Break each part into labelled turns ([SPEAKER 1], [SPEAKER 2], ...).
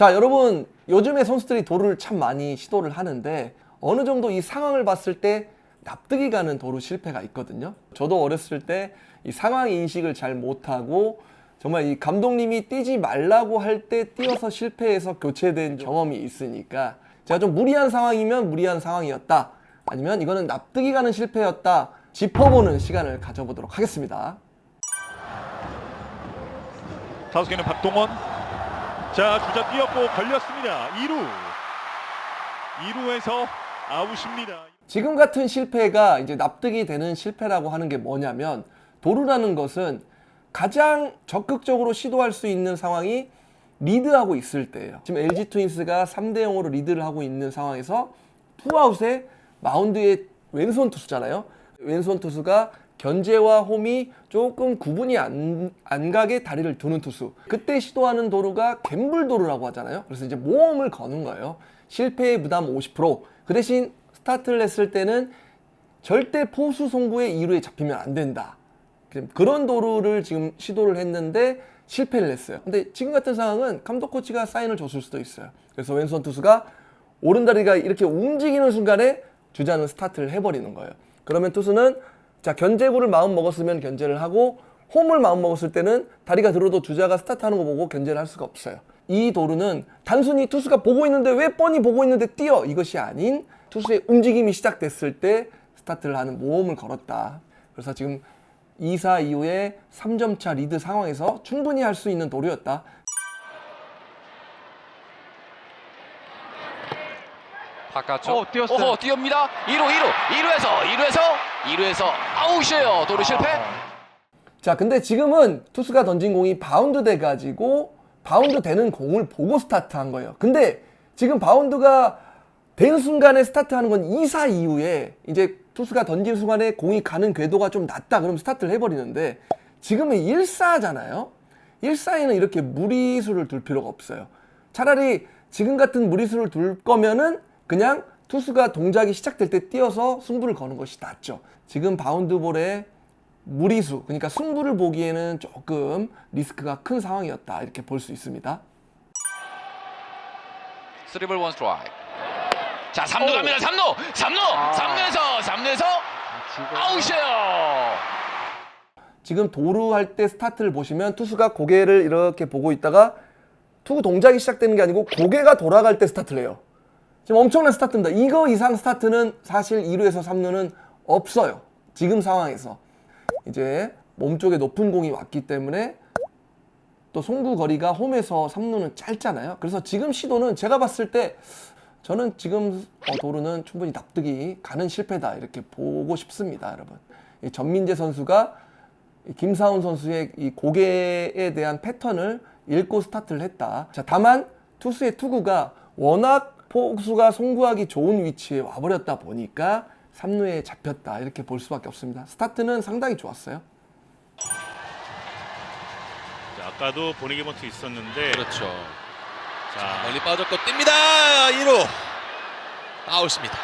[SPEAKER 1] 자, 여러분 요즘에 선수들이 도루를 참 많이 시도를 하는데 어느 정도 이 상황을 봤을 때 납득이 가는 도루 실패가 있거든요. 저도 어렸을 때 이 상황 인식을 잘 못하고 정말 이 감독님이 뛰지 말라고 할 때 뛰어서 실패해서 교체된 경험이 있으니까 제가 좀 무리한 상황이면 무리한 상황이었다, 아니면 이거는 납득이 가는 실패였다 짚어보는 시간을 가져보도록 하겠습니다.
[SPEAKER 2] 타석에는 박동원. 자, 주자 뛰었고 걸렸습니다. 2루에서 아웃입니다.
[SPEAKER 1] 지금 같은 실패가 이제 납득이 되는 실패라고 하는 게 뭐냐면, 도루라는 것은 가장 적극적으로 시도할 수 있는 상황이 리드하고 있을 때예요. 지금 LG 트윈스가 3대 0으로 리드를 하고 있는 상황에서 투아웃에 마운드에 왼손 투수잖아요. 왼손 투수가 견제와 홈이 조금 구분이 안 가게 다리를 두는 투수. 그때 시도하는 도루가 갬블 도루라고 하잖아요. 그래서 이제 모험을 거는 거예요. 실패의 부담 50%. 그 대신 스타트를 했을 때는 절대 포수 송구의 2루에 잡히면 안 된다. 그런 도루를 지금 시도를 했는데 실패를 했어요. 근데 지금 같은 상황은 감독 코치가 사인을 줬을 수도 있어요. 그래서 왼손 투수가 오른다리가 이렇게 움직이는 순간에 주자는 스타트를 해버리는 거예요. 그러면 투수는 자, 견제구를 마음 먹었으면 견제를 하고, 홈을 마음 먹었을 때는 다리가 들어도 주자가 스타트하는 거 보고 견제를 할 수가 없어요. 이 도루는 단순히 투수가 보고 있는데 왜 뻔히 보고 있는데 뛰어, 이것이 아닌 투수의 움직임이 시작됐을 때 스타트를 하는 모험을 걸었다. 그래서 지금 2사 이후에 3점차 리드 상황에서 충분히 할 수 있는 도루였다.
[SPEAKER 3] 바깥쪽. 뛰었어요. 뛰옵니다. 2루에서 아웃이에요. 도루 실패.
[SPEAKER 1] 자, 근데 지금은 투수가 던진 공이 바운드 돼가지고 바운드 되는 공을 보고 스타트한 거예요. 근데 지금 바운드가 된 순간에 스타트하는 건 2사 이후에 이제 투수가 던진 순간에 공이 가는 궤도가 좀 낮다 그럼 스타트를 해버리는데, 지금은 1사잖아요. 1사에는 이렇게 무리수를 둘 필요가 없어요. 차라리 지금 같은 무리수를 둘 거면은 그냥 투수가 동작이 시작될 때 뛰어서 승부를 거는 것이 낫죠. 지금 바운드볼의 무리수, 그러니까 승부를 보기에는 조금 리스크가 큰 상황이었다, 이렇게 볼 수 있습니다.
[SPEAKER 3] 3볼 1 스트라이크. 자, 3루 갑니다. 3루에서 아웃이에요.
[SPEAKER 1] 지금 도루할 때 스타트를 보시면 투수가 고개를 이렇게 보고 있다가 투구 동작이 시작되는 게 아니고 고개가 돌아갈 때 스타트를 해요. 지금 엄청난 스타트입니다. 이거 이상 스타트는 사실 2루에서 3루는 없어요. 지금 상황에서. 이제 몸쪽에 높은 공이 왔기 때문에 또 송구 거리가 홈에서 3루는 짧잖아요. 그래서 지금 시도는 제가 봤을 때 저는 지금 도루는 충분히 납득이 가는 실패다, 이렇게 보고 싶습니다, 여러분. 이 전민재 선수가 김사훈 선수의 이 고개에 대한 패턴을 읽고 스타트를 했다. 자, 다만 투수의 투구가 워낙 포수가 송구하기 좋은 위치에 와버렸다 보니까 3루에 잡혔다, 이렇게 볼 수밖에 없습니다. 스타트는 상당히 좋았어요.
[SPEAKER 4] 자, 아까도 보내기 번트 있었는데
[SPEAKER 5] 그렇죠.
[SPEAKER 4] 자,
[SPEAKER 5] 멀리 빠졌고 뜁니다. 2루 아웃입니다.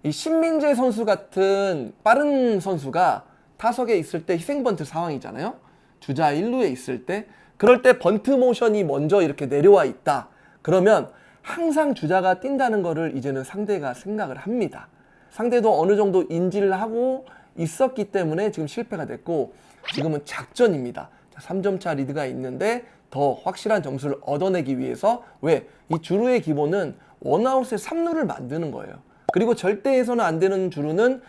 [SPEAKER 1] 이 신민재 선수 같은 빠른 선수가 타석에 있을 때 희생번트 상황이잖아요. 주자 1루에 있을 때, 그럴 때 번트 모션이 먼저 이렇게 내려와 있다. 그러면 항상 주자가 뛴다는 거를 이제는 상대가 생각을 합니다. 상대도 어느 정도 인지를 하고 있었기 때문에 지금 실패가 됐고, 지금은 작전입니다. 3점차 리드가 있는데 더 확실한 점수를 얻어내기 위해서, 왜? 이 주루의 기본은 원아웃에 3루를 만드는 거예요. 그리고 절대 해서는 안 되는 주루는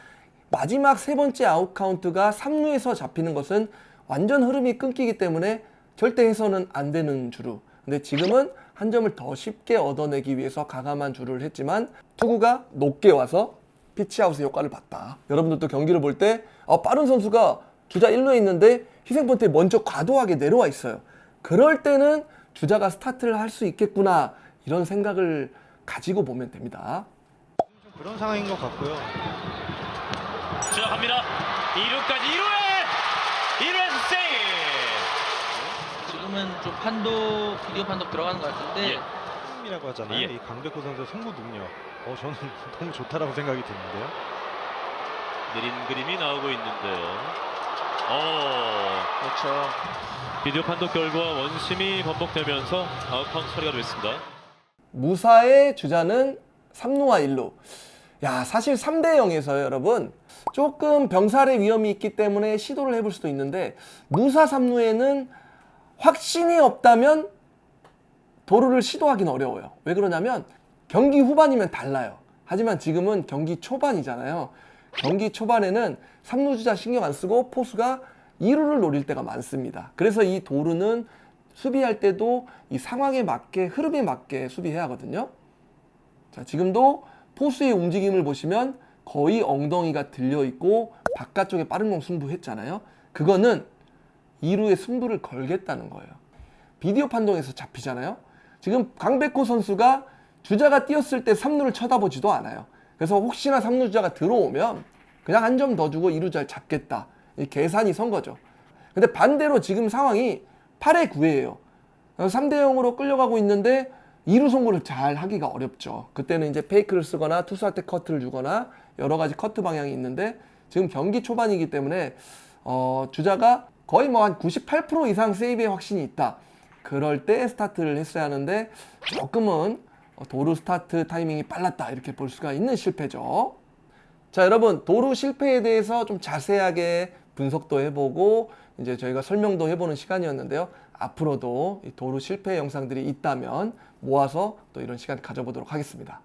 [SPEAKER 1] 마지막 세 번째 아웃 카운트가 3루에서 잡히는 것은 완전 흐름이 끊기기 때문에 절대 해서는 안 되는 주루. 근데 지금은 한 점을 더 쉽게 얻어내기 위해서 가감한 주루를 했지만 투구가 높게 와서 피치아웃의 효과를 봤다. 여러분들도 경기를 볼 때 빠른 선수가 주자 1루에 있는데 희생번트에 먼저 과도하게 내려와 있어요. 그럴 때는 주자가 스타트를 할 수 있겠구나, 이런 생각을 가지고 보면 됩니다.
[SPEAKER 6] 그런 상황인 것 같고요.
[SPEAKER 7] 들어갑니다. 2루까지 2루에서 세이브.
[SPEAKER 8] 지금은 좀 비디오 판독 들어가는 것 같은데.
[SPEAKER 6] 이라고 하잖아요.
[SPEAKER 7] 예.
[SPEAKER 6] 이 강백호 선수의 송구 능력. 저는 너무 좋다라고 생각이 드는데요.
[SPEAKER 4] 느린 그림이 나오고 있는데요.
[SPEAKER 7] 그렇죠. 비디오 판독 결과 원심이 번복되면서 아웃 카운트 처리가 됐습니다.
[SPEAKER 1] 무사의 주자는 3루와 1루. 야, 사실 3대 0에서요, 여러분. 조금 병살의 위험이 있기 때문에 시도를 해볼 수도 있는데 무사 3루에는 확신이 없다면 도루를 시도하기는 어려워요. 왜 그러냐면 경기 후반이면 달라요. 하지만 지금은 경기 초반이잖아요. 경기 초반에는 3루 주자 신경 안 쓰고 포수가 2루를 노릴 때가 많습니다. 그래서 이 도루는 수비할 때도 이 상황에 맞게, 흐름에 맞게 수비해야 하거든요. 자, 지금도 포수의 움직임을 보시면 거의 엉덩이가 들려있고 바깥쪽에 빠른 공 승부했잖아요. 그거는 2루에 승부를 걸겠다는 거예요. 비디오 판독에서 잡히잖아요. 지금 강백호 선수가 주자가 뛰었을 때 3루를 쳐다보지도 않아요. 그래서 혹시나 3루 주자가 들어오면 그냥 한 점 더 주고 2루자를 잡겠다. 이 계산이 선 거죠. 근데 반대로 지금 상황이 8회 9회예요. 3대 0으로 끌려가고 있는데 2루 송구를 잘 하기가 어렵죠. 그때는 이제 페이크를 쓰거나 투수한테 커트를 주거나 여러 가지 커트 방향이 있는데 지금 경기 초반이기 때문에 주자가 거의 뭐 한 98% 이상 세이브의 확신이 있다. 그럴 때 스타트를 했어야 하는데 조금은 도루 스타트 타이밍이 빨랐다. 이렇게 볼 수가 있는 실패죠. 자, 여러분, 도루 실패에 대해서 좀 자세하게 분석도 해보고 이제 저희가 설명도 해보는 시간이었는데요. 앞으로도 이 도루 실패 영상들이 있다면 모아서 또 이런 시간 가져보도록 하겠습니다.